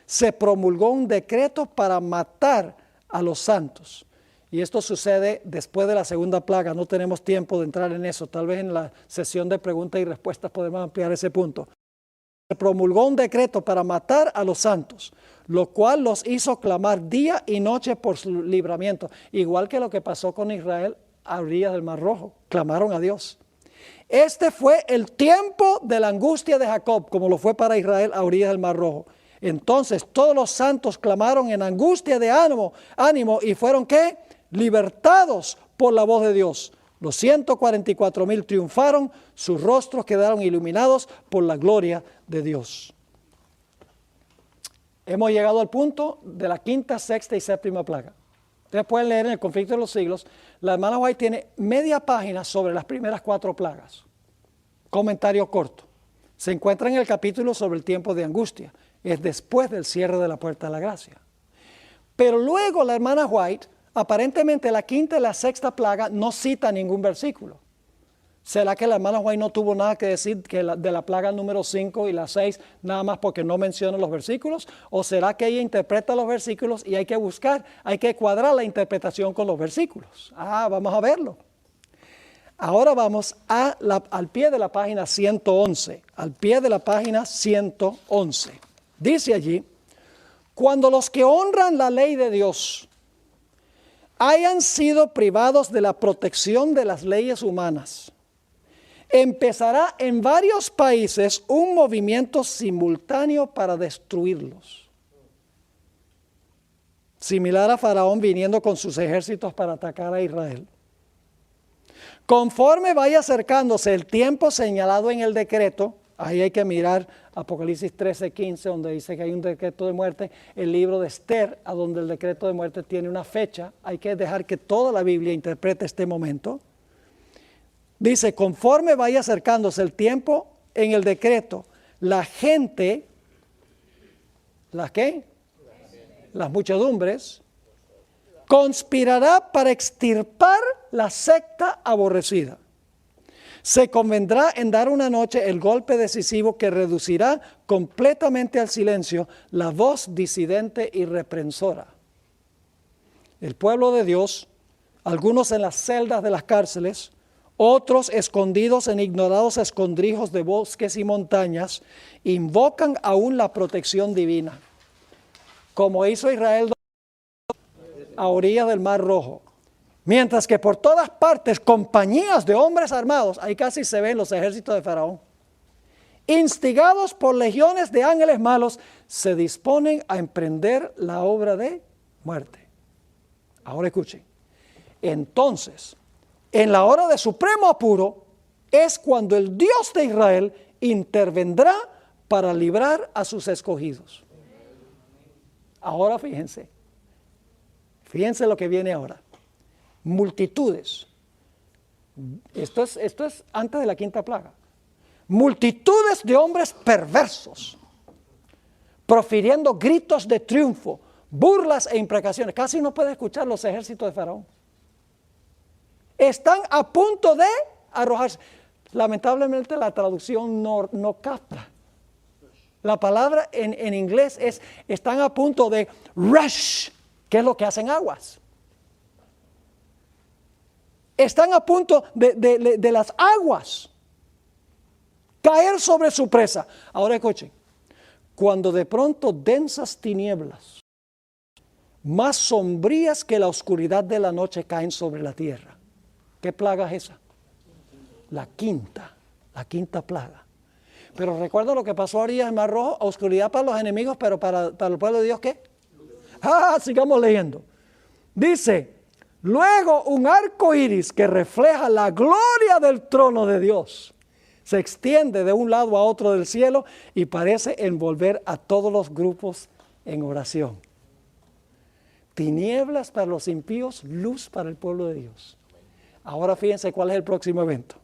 Se promulgó un decreto para matar a los santos. Y esto sucede después de la segunda plaga. No tenemos tiempo de entrar en eso. Tal vez en la sesión de preguntas y respuestas podemos ampliar ese punto. Se promulgó un decreto para matar a los santos, lo cual los hizo clamar día y noche por su libramiento. Igual que lo que pasó con Israel a orillas del Mar Rojo. Clamaron a Dios. Este fue el tiempo de la angustia de Jacob, como lo fue para Israel a orillas del Mar Rojo. Entonces todos los santos clamaron en angustia de ánimo y fueron ¿qué? Libertados por la voz de Dios. Los 144,000 triunfaron, sus rostros quedaron iluminados por la gloria de Dios. Hemos llegado al punto de la 5ª, 6ª y 7ª plaga. Ustedes pueden leer en el Conflicto de los Siglos. La hermana White tiene media página sobre las primeras 4 plagas. Comentario corto. Se encuentra en el capítulo sobre el tiempo de angustia. Es después del cierre de la puerta de la gracia. Pero luego la hermana White, aparentemente la 5ª y la 6ª plaga no cita ningún versículo. ¿Será que la hermana White no tuvo nada que decir de la plaga número 5 y la 6, nada más porque no menciona los versículos? ¿O será que ella interpreta los versículos y hay que buscar, hay que cuadrar la interpretación con los versículos? Vamos a verlo. Ahora vamos al pie de la página 111, al pie de la página 111. Dice allí: cuando los que honran la ley de Dios hayan sido privados de la protección de las leyes humanas, empezará en varios países un movimiento simultáneo para destruirlos. Similar a Faraón viniendo con sus ejércitos para atacar a Israel. Conforme vaya acercándose el tiempo señalado en el decreto, ahí hay que mirar Apocalipsis 13:15, donde dice que hay un decreto de muerte, el libro de Esther, a donde el decreto de muerte tiene una fecha. Hay que dejar que toda la Biblia interprete este momento. Dice: conforme vaya acercándose el tiempo en el decreto, la gente, ¿las qué? Las muchedumbres, conspirará para extirpar la secta aborrecida. Se convendrá en dar una noche el golpe decisivo que reducirá completamente al silencio la voz disidente y reprensora. El pueblo de Dios, algunos en las celdas de las cárceles, otros escondidos en ignorados escondrijos de bosques y montañas, invocan aún la protección divina, como hizo Israel a orillas del Mar Rojo. Mientras que por todas partes compañías de hombres armados, ahí casi se ven los ejércitos de Faraón, instigados por legiones de ángeles malos, se disponen a emprender la obra de muerte. Ahora escuchen. Entonces, en la hora de supremo apuro, es cuando el Dios de Israel intervendrá para librar a sus escogidos. Ahora fíjense lo que viene ahora. Multitudes Esto es antes de la quinta plaga. Multitudes de hombres perversos, profiriendo gritos de triunfo, burlas e imprecaciones. Casi no puede escuchar los ejércitos de Faraón. Están a punto de arrojarse. Lamentablemente la traducción no capta. La palabra en inglés es, están a punto de rush, que es lo que hacen aguas. Están a punto de las aguas caer sobre su presa. Ahora escuchen, cuando de pronto densas tinieblas, más sombrías que la oscuridad de la noche, caen sobre la tierra. ¿Qué plaga es esa? La quinta plaga. Pero recuerda lo que pasó ahorita en el Mar Rojo, oscuridad para los enemigos, pero para el pueblo de Dios, ¿qué? Sigamos leyendo. Dice, luego un arco iris que refleja la gloria del trono de Dios se extiende de un lado a otro del cielo y parece envolver a todos los grupos en oración. Tinieblas para los impíos, luz para el pueblo de Dios. Ahora fíjense cuál es el próximo evento.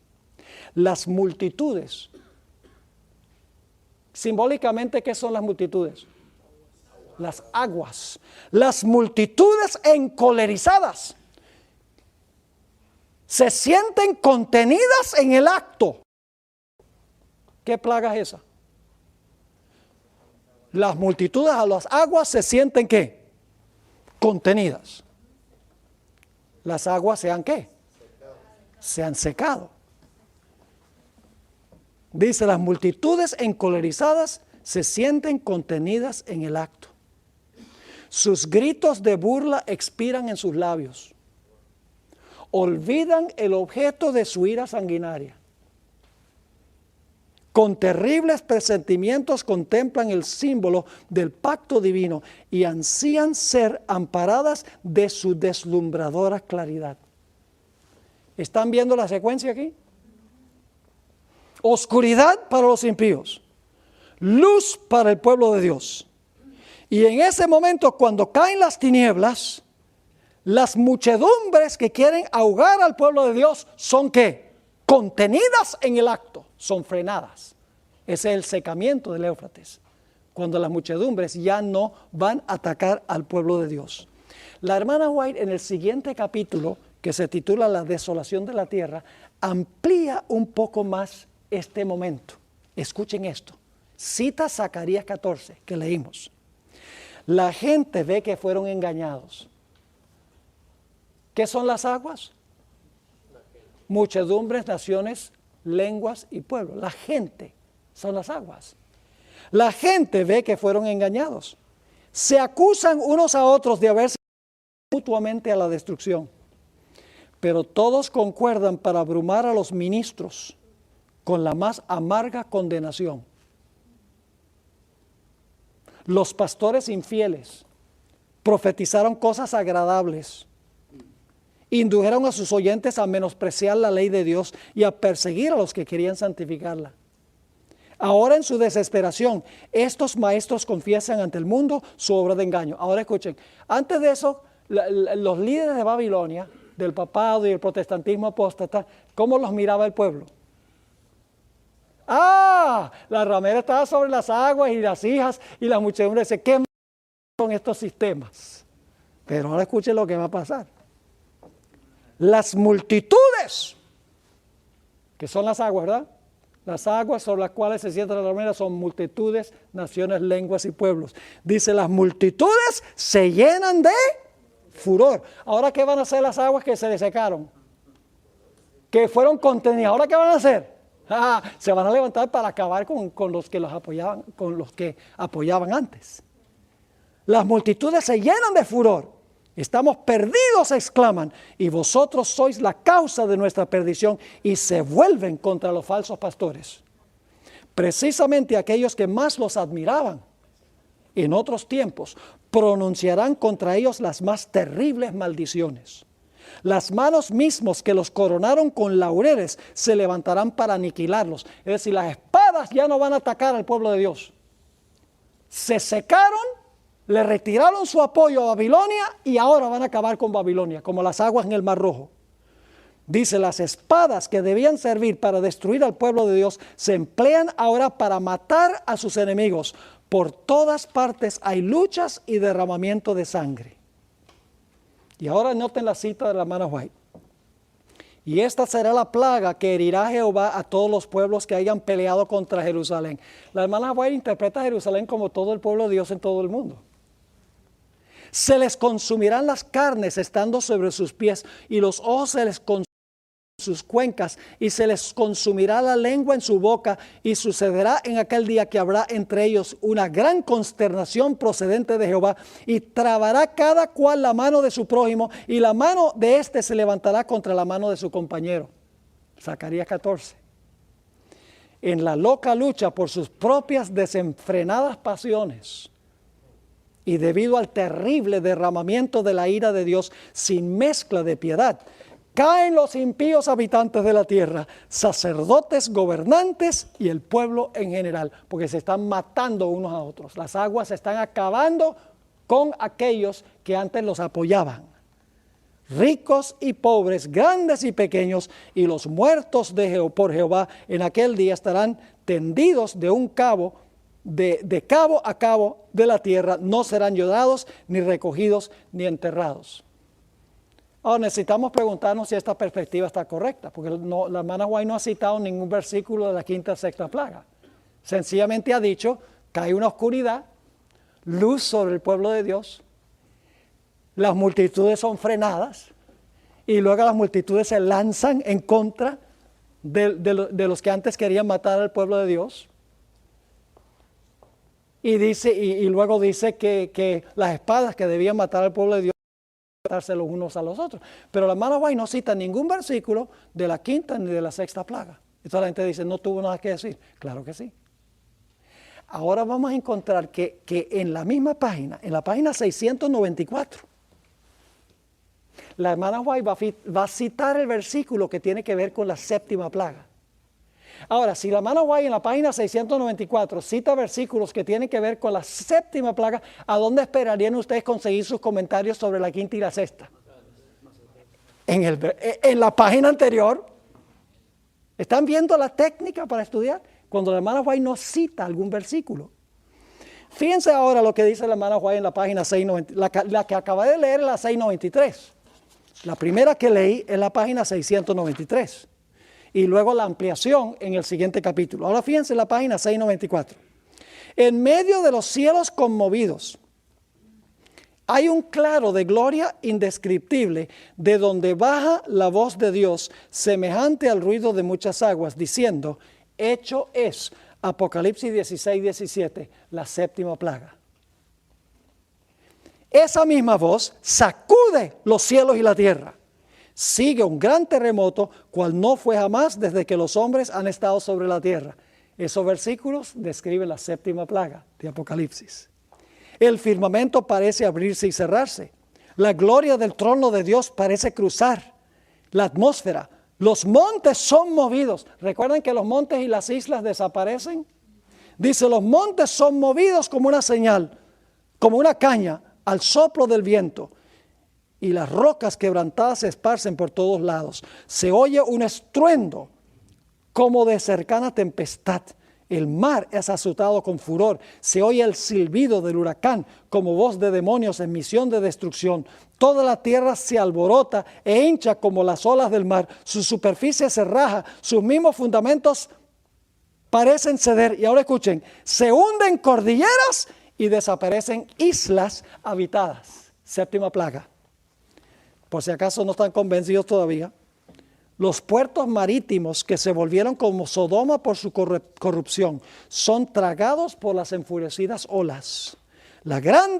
Las multitudes. Simbólicamente, ¿qué son las multitudes? Las aguas. Las multitudes encolerizadas se sienten contenidas en el acto. ¿Qué plaga es esa? Las multitudes a las aguas se sienten ¿qué? Contenidas. Las aguas se han ¿qué? Se han secado. Dice, las multitudes encolerizadas se sienten contenidas en el acto. Sus gritos de burla expiran en sus labios. Olvidan el objeto de su ira sanguinaria. Con terribles presentimientos contemplan el símbolo del pacto divino y ansían ser amparadas de su deslumbradora claridad. ¿Están viendo la secuencia aquí? Oscuridad para los impíos, luz para el pueblo de Dios. Y en ese momento, cuando caen las tinieblas, las muchedumbres que quieren ahogar al pueblo de Dios son ¿qué? Contenidas en el acto, son frenadas. Ese es el secamiento del Éufrates, cuando las muchedumbres ya no van a atacar al pueblo de Dios. La hermana White en el siguiente capítulo, que se titula La desolación de la tierra, amplía un poco más este momento. Escuchen esto. Cita Zacarías 14, que leímos. La gente ve que fueron engañados. ¿Qué son las aguas? Muchedumbres, naciones, lenguas y pueblos. La gente son las aguas. La gente ve que fueron engañados. Se acusan unos a otros de haberse mutuamente a la destrucción. Pero todos concuerdan para abrumar a los ministros con la más amarga condenación. Los pastores infieles profetizaron cosas agradables, indujeron a sus oyentes a menospreciar la ley de Dios y a perseguir a los que querían santificarla. Ahora en su desesperación, estos maestros confiesan ante el mundo su obra de engaño. Ahora escuchen, antes de eso, los líderes de Babilonia, del papado y el protestantismo apóstata, ¿cómo los miraba el pueblo? La ramera estaba sobre las aguas y las hijas y las muchedumbres. ¿Qué son estos sistemas? Pero ahora escuchen lo que va a pasar. Las multitudes, que son las aguas, ¿verdad? Las aguas sobre las cuales se sienta la ramera son multitudes, naciones, lenguas y pueblos. Dice, las multitudes se llenan de furor. Ahora, ¿qué van a hacer las aguas que se desecaron? Que fueron contenidas. ¿Ahora qué van a hacer? Se van a levantar para acabar con los que los apoyaban, con los que apoyaban antes. Las multitudes se llenan de furor. Estamos perdidos, exclaman, y vosotros sois la causa de nuestra perdición, y se vuelven contra los falsos pastores. Precisamente aquellos que más los admiraban en otros tiempos pronunciarán contra ellos las más terribles maldiciones. Las manos mismos que los coronaron con laureles se levantarán para aniquilarlos. Es decir, las espadas ya no van a atacar al pueblo de Dios. Se secaron, le retiraron su apoyo a Babilonia y ahora van a acabar con Babilonia, como las aguas en el Mar Rojo. Dice, las espadas que debían servir para destruir al pueblo de Dios se emplean ahora para matar a sus enemigos. Por todas partes hay luchas y derramamiento de sangre. Y ahora noten la cita de la hermana White. Y esta será la plaga que herirá Jehová a todos los pueblos que hayan peleado contra Jerusalén. La hermana White interpreta a Jerusalén como todo el pueblo de Dios en todo el mundo. Se les consumirán las carnes estando sobre sus pies, y los ojos se les consumirán sus cuencas, y se les consumirá la lengua en su boca, y sucederá en aquel día que habrá entre ellos una gran consternación procedente de Jehová, y trabará cada cual la mano de su prójimo, y la mano de éste se levantará contra la mano de su compañero. Zacarías 14. En la loca lucha por sus propias desenfrenadas pasiones, y debido al terrible derramamiento de la ira de Dios sin mezcla de piedad, caen los impíos habitantes de la tierra, sacerdotes, gobernantes y el pueblo en general, porque se están matando unos a otros. Las aguas se están acabando con aquellos que antes los apoyaban. Ricos y pobres, grandes y pequeños, y los muertos por Jehová en aquel día estarán tendidos de un cabo, de cabo a cabo de la tierra, no serán llorados, ni recogidos, ni enterrados. Ahora necesitamos preguntarnos si esta perspectiva está correcta, porque la hermana White no ha citado ningún versículo de la quinta o sexta plaga. Sencillamente ha dicho que hay una oscuridad, luz sobre el pueblo de Dios, las multitudes son frenadas, y luego las multitudes se lanzan en contra de los que antes querían matar al pueblo de Dios. Y luego dice que las espadas que debían matar al pueblo de Dios, matarse los unos a los otros. Pero la hermana White no cita ningún versículo de la quinta ni de la sexta plaga. Entonces la gente dice, no tuvo nada que decir. Claro que sí. Ahora vamos a encontrar que en la misma página, en la página 694, la hermana White va a citar el versículo que tiene que ver con la séptima plaga. Ahora, si la hermana White en la página 694 cita versículos que tienen que ver con la séptima plaga, ¿a dónde esperarían ustedes conseguir sus comentarios sobre la quinta y la sexta? En la página anterior. ¿Están viendo la técnica para estudiar? Cuando la hermana White no cita algún versículo. Fíjense ahora lo que dice la hermana White en la página 693, la que acabé de leer es la 693. La primera que leí es la página 693. Y luego la ampliación en el siguiente capítulo. Ahora fíjense en la página 694. En medio de los cielos conmovidos, hay un claro de gloria indescriptible, de donde baja la voz de Dios, semejante al ruido de muchas aguas, diciendo, hecho es, Apocalipsis 16, 17, la séptima plaga. Esa misma voz sacude los cielos y la tierra. Sigue un gran terremoto, cual no fue jamás desde que los hombres han estado sobre la tierra. Esos versículos describen la séptima plaga de Apocalipsis. El firmamento parece abrirse y cerrarse. La gloria del trono de Dios parece cruzar la atmósfera. Los montes son movidos. ¿Recuerdan que los montes y las islas desaparecen? Dice, los montes son movidos como una señal, como una caña al soplo del viento. Y las rocas quebrantadas se esparcen por todos lados. Se oye un estruendo como de cercana tempestad. El mar es azotado con furor. Se oye el silbido del huracán como voz de demonios en misión de destrucción. Toda la tierra se alborota e hincha como las olas del mar. Su superficie se raja. Sus mismos fundamentos parecen ceder. Y ahora escuchen, se hunden cordilleras y desaparecen islas habitadas. Séptima plaga. Por si acaso no están convencidos todavía, los puertos marítimos que se volvieron como Sodoma por su corrupción son tragados por las enfurecidas olas.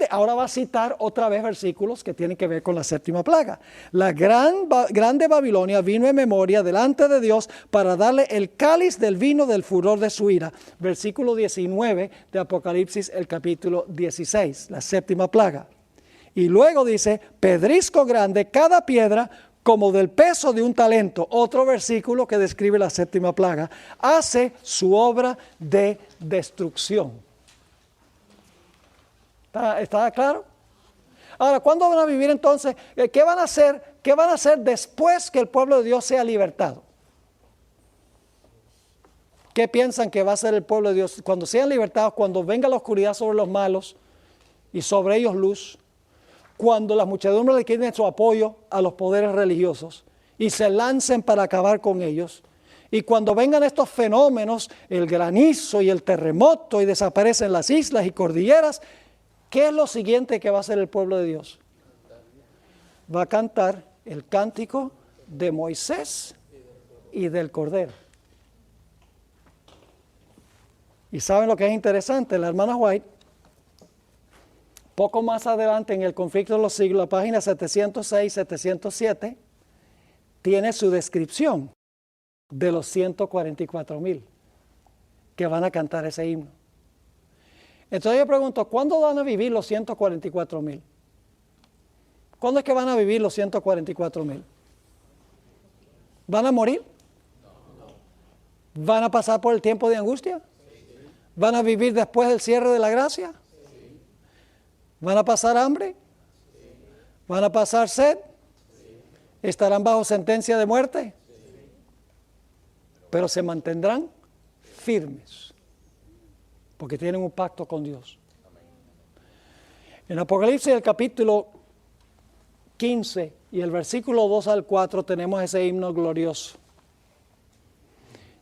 Ahora va a citar otra vez versículos que tienen que ver con la séptima plaga. La grande Babilonia vino en memoria delante de Dios para darle el cáliz del vino del furor de su ira. Versículo 19 de Apocalipsis, el capítulo 16, la séptima plaga. Y luego dice, pedrisco grande, cada piedra como del peso de un talento. Otro versículo que describe la séptima plaga. Hace su obra de destrucción. ¿Está claro? Ahora, ¿cuándo van a vivir entonces? ¿Qué van a hacer ¿qué van a hacer después que el pueblo de Dios sea libertado? ¿Qué piensan que va a hacer el pueblo de Dios cuando sean libertados, cuando venga la oscuridad sobre los malos y sobre ellos luz? Cuando las muchedumbres le quiten su apoyo a los poderes religiosos y se lancen para acabar con ellos. Y cuando vengan estos fenómenos, el granizo y el terremoto y desaparecen las islas y cordilleras, ¿qué es lo siguiente que va a hacer el pueblo de Dios? Va a cantar el cántico de Moisés y del Cordero. Y ¿saben lo que es interesante? La hermana White, poco más adelante en el conflicto de los siglos, la página 706, 707, tiene su descripción de los 144,000 que van a cantar ese himno. Entonces yo pregunto, ¿cuándo van a vivir los 144,000? ¿Cuándo es que van a vivir los 144,000? ¿Van a morir? ¿Van a pasar por el tiempo de angustia? ¿Van a vivir después del cierre de la gracia? ¿Van a pasar hambre? ¿Van a pasar sed? ¿Estarán bajo sentencia de muerte? Pero se mantendrán firmes, porque tienen un pacto con Dios. En Apocalipsis, el capítulo 15 y el versículo 2 al 4 tenemos ese himno glorioso.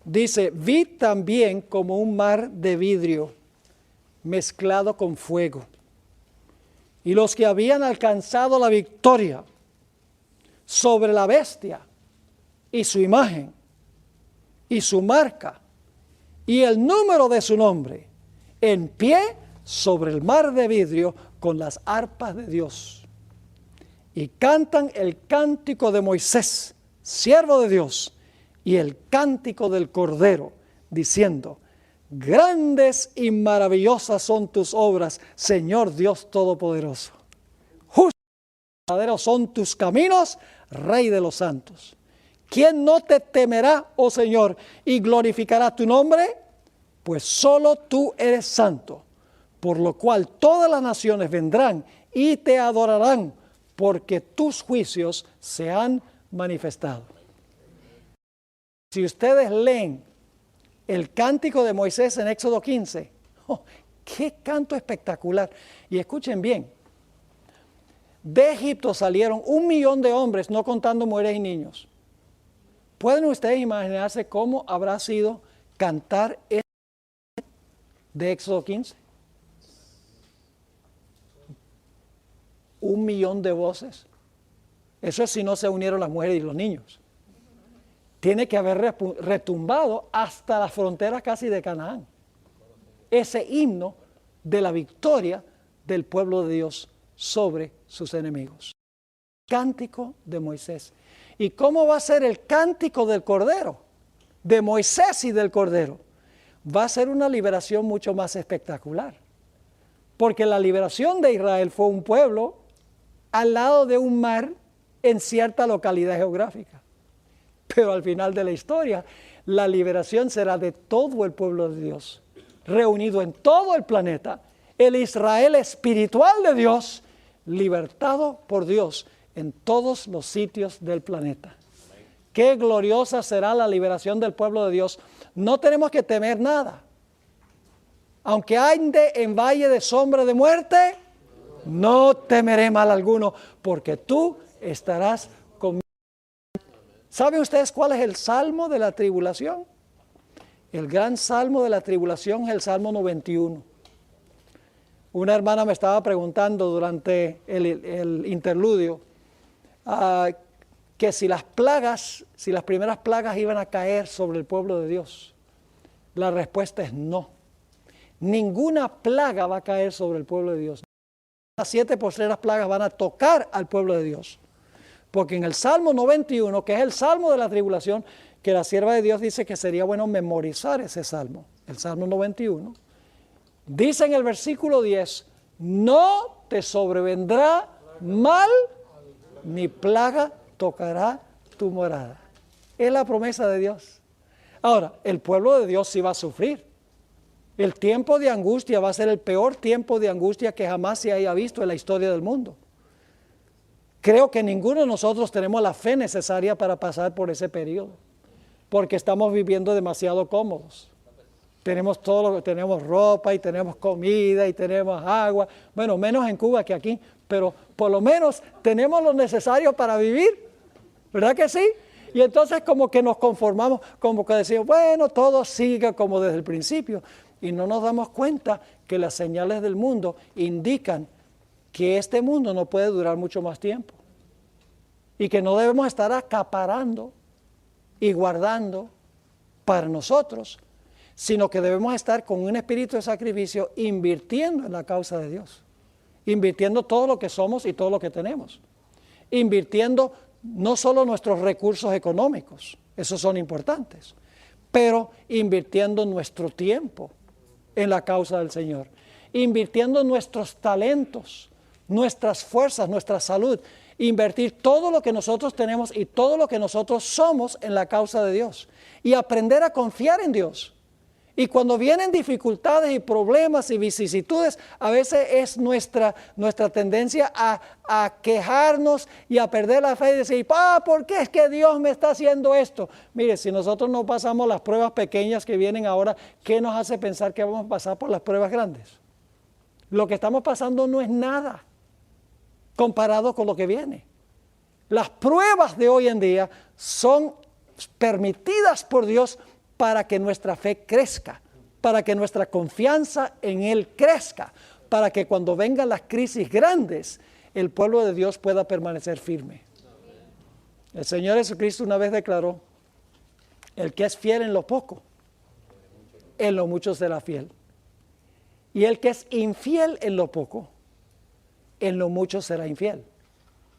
Dice, vi también como un mar de vidrio mezclado con fuego, y los que habían alcanzado la victoria sobre la bestia y su imagen y su marca y el número de su nombre, en pie sobre el mar de vidrio con las arpas de Dios. Y cantan el cántico de Moisés, siervo de Dios, y el cántico del Cordero, diciendo, grandes y maravillosas son tus obras, Señor Dios Todopoderoso. Justos y verdaderos son tus caminos, Rey de los santos. ¿Quién no te temerá, oh Señor, y glorificará tu nombre? Pues solo tú eres santo, por lo cual todas las naciones vendrán y te adorarán, porque tus juicios se han manifestado. Si ustedes leen el cántico de Moisés en Éxodo 15, ¡qué canto espectacular! Y escuchen bien, de Egipto salieron 1,000,000 de hombres, no contando mujeres y niños. ¿Pueden ustedes imaginarse cómo habrá sido cantar de Éxodo 15? 1,000,000 de voces. Eso es si no se unieron las mujeres y los niños. Tiene que haber retumbado hasta las fronteras casi de Canaán. Ese himno de la victoria del pueblo de Dios sobre sus enemigos. Cántico de Moisés. ¿Y cómo va a ser el cántico del Cordero? De Moisés y del Cordero. Va a ser una liberación mucho más espectacular. Porque la liberación de Israel fue un pueblo al lado de un mar en cierta localidad geográfica. Pero al final de la historia, la liberación será de todo el pueblo de Dios, reunido en todo el planeta, el Israel espiritual de Dios, libertado por Dios en todos los sitios del planeta. Qué gloriosa será la liberación del pueblo de Dios. No tenemos que temer nada. Aunque ande en valle de sombra de muerte, no temeré mal alguno, porque tú estarás conmigo. ¿Saben ustedes cuál es el salmo de la tribulación? El gran salmo de la tribulación es el Salmo 91. Una hermana me estaba preguntando durante el interludio que si las primeras plagas iban a caer sobre el pueblo de Dios. La respuesta es no. Ninguna plaga va a caer sobre el pueblo de Dios. Las 7 postreras plagas van a tocar al pueblo de Dios. Porque en el Salmo 91, que es el Salmo de la tribulación, que la sierva de Dios dice que sería bueno memorizar ese Salmo, el Salmo 91, dice en el versículo 10, no te sobrevendrá mal, ni plaga tocará tu morada. Es la promesa de Dios. Ahora, el pueblo de Dios sí va a sufrir. El tiempo de angustia va a ser el peor tiempo de angustia que jamás se haya visto en la historia del mundo. Creo que ninguno de nosotros tenemos la fe necesaria para pasar por ese periodo, porque estamos viviendo demasiado cómodos. Tenemos todo, tenemos ropa y tenemos comida y tenemos agua. Bueno, menos en Cuba que aquí, pero por lo menos tenemos lo necesario para vivir. ¿Verdad que sí? Y entonces como que nos conformamos, como que decimos, bueno, todo sigue como desde el principio. Y no nos damos cuenta que las señales del mundo indican que este mundo no puede durar mucho más tiempo. Y que no debemos estar acaparando y guardando para nosotros, sino que debemos estar con un espíritu de sacrificio invirtiendo en la causa de Dios. Invirtiendo todo lo que somos y todo lo que tenemos. Invirtiendo no solo nuestros recursos económicos, esos son importantes, pero invirtiendo nuestro tiempo en la causa del Señor. Invirtiendo nuestros talentos, nuestras fuerzas, nuestra salud. Invertir todo lo que nosotros tenemos y todo lo que nosotros somos en la causa de Dios. Y aprender a confiar en Dios. Y cuando vienen dificultades y problemas y vicisitudes, a veces es nuestra tendencia a quejarnos y a perder la fe y decir, ¿por qué es que Dios me está haciendo esto? Mire, si nosotros no pasamos las pruebas pequeñas que vienen ahora, ¿qué nos hace pensar que vamos a pasar por las pruebas grandes? Lo que estamos pasando no es nada comparado con lo que viene. Las pruebas de hoy en día son permitidas por Dios para que nuestra fe crezca, para que nuestra confianza en Él crezca, para que cuando vengan las crisis grandes, el pueblo de Dios pueda permanecer firme. El Señor Jesucristo una vez declaró, el que es fiel en lo poco, en lo mucho será fiel. Y el que es infiel en lo poco, en lo mucho será infiel.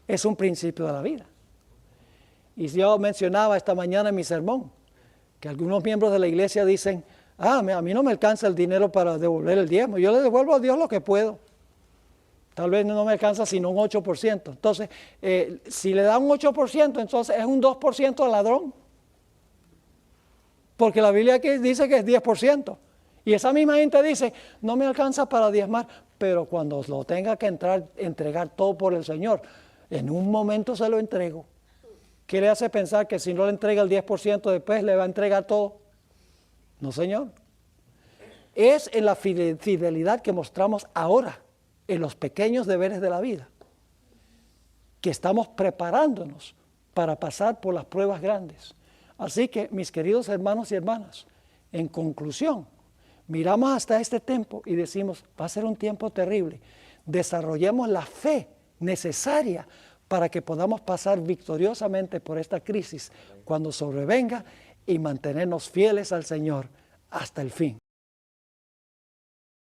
Es un principio de la vida. Y yo mencionaba esta mañana en mi sermón, que algunos miembros de la iglesia dicen, a mí no me alcanza el dinero para devolver el diezmo, yo le devuelvo a Dios lo que puedo. Tal vez no me alcanza sino un 8%. Entonces, si le da un 8%, entonces es un 2% al ladrón. Porque la Biblia aquí dice que es 10%. Y esa misma gente dice, no me alcanza para diezmar, pero cuando lo tenga que entregar todo por el Señor, en un momento se lo entrego. ¿Qué le hace pensar que si no le entrega el 10% después le va a entregar todo? No, Señor. Es en la fidelidad que mostramos ahora, en los pequeños deberes de la vida, que estamos preparándonos para pasar por las pruebas grandes. Así que, mis queridos hermanos y hermanas, en conclusión, miramos hasta este tiempo y decimos, va a ser un tiempo terrible. Desarrollemos la fe necesaria para que podamos pasar victoriosamente por esta crisis cuando sobrevenga y mantenernos fieles al Señor hasta el fin.